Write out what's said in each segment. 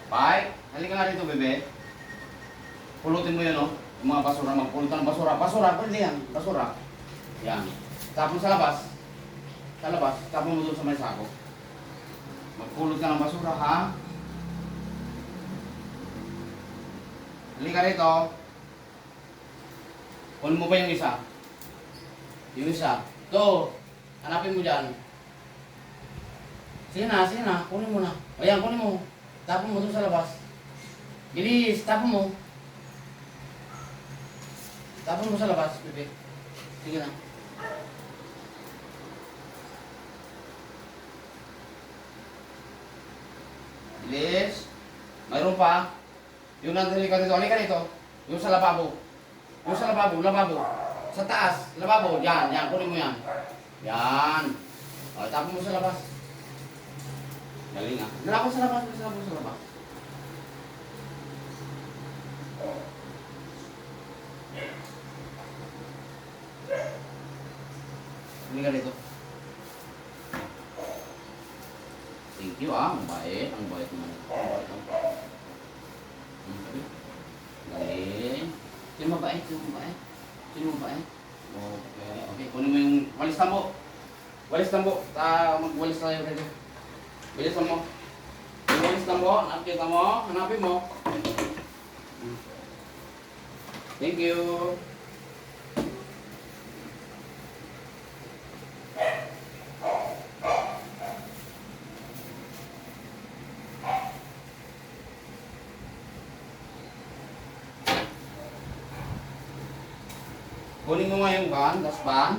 Pai, halika nga dito, bebe. Pulutin mo yun, oh. Yung mga basura, magpulot ka ng basura. Basura, pwede yan. Basura. Yan. Tapon sa labas. Sa labas, tapon mo doon sa may sako. Magpulot ka ng basura, ha? Halika rito. Kunin mo ba yung isa? Yung isa. Ito. Hanapin mo dyan. Sige na. Kunin mo na. Ayan, kunin mo. Tapon mo doon sa labas. Bilis, tapon mo. Tapon mo sa labas, bebe. Sige na. Bilis. Mayroon pa. Yung nandali ka dito. Halika dito. Yung sa lababo. Yung sa lababo. Sa taas, lababo. Yan, kunin mo yan. Yan. O, tapon mo sa labas. Galing ah. Dala ko sa labas. Halika dito. Thank you ah. Ang bait naman ito. Galing. Sino mabait? Okay. Kunin mo yung walis tambo. Magwalis tayo dito. Bilisan mo. Yung walis tambo. Hanapin mo. Thank you. Kunin mo nga yung daspan.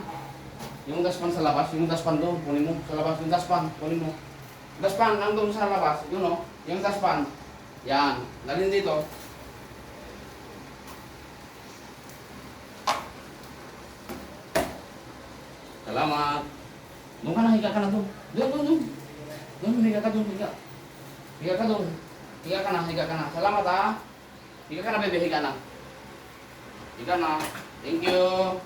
Yung daspan sa labas, yung daspan doon, kunin mo sa labas, yung daspan, kunin mo. Daspan, nandun sa labas, yun o, yung daspan. Yan, dalhin dito. Salamat. Doon ka na, higa ka na doon. Doon, higa ka doon. Higa ka na. Salamat ha. Higa ka na, bebe, higa na. Thank you.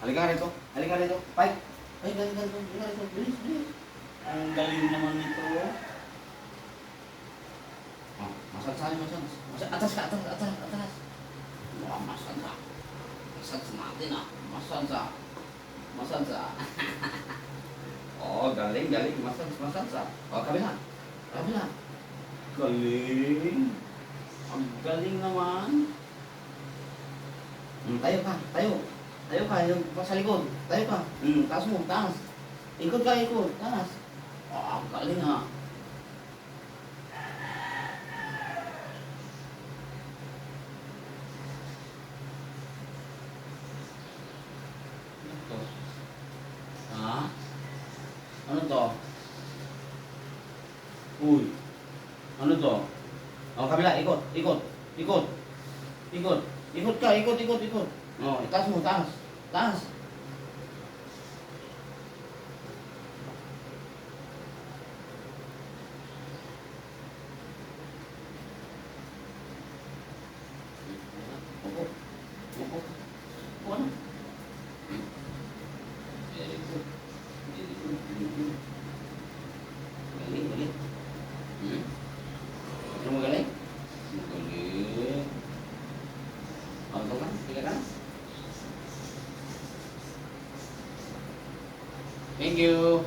Halika rito. Pai. Halika rito. Bilis. Ang galing naman nito. Oh, masad. Atas. Masad natin ah. Masad. Oh, galing. Masad. Oh, kabila. Galing. Ang galing naman. Tayo ka. Yung sa likod. Tayo ka. Taas. Ikot. Taas. Oh, ang galing ha. Ito. Ha? Ano to? Uy. Ano to? Oh, kabila. Ikot. Ikot ka. Oh, itaas mo. Taas. Upo. Ano? Very good. Galing. Ano magaling? Galing. Ito ka? Tiga ka? Thank you.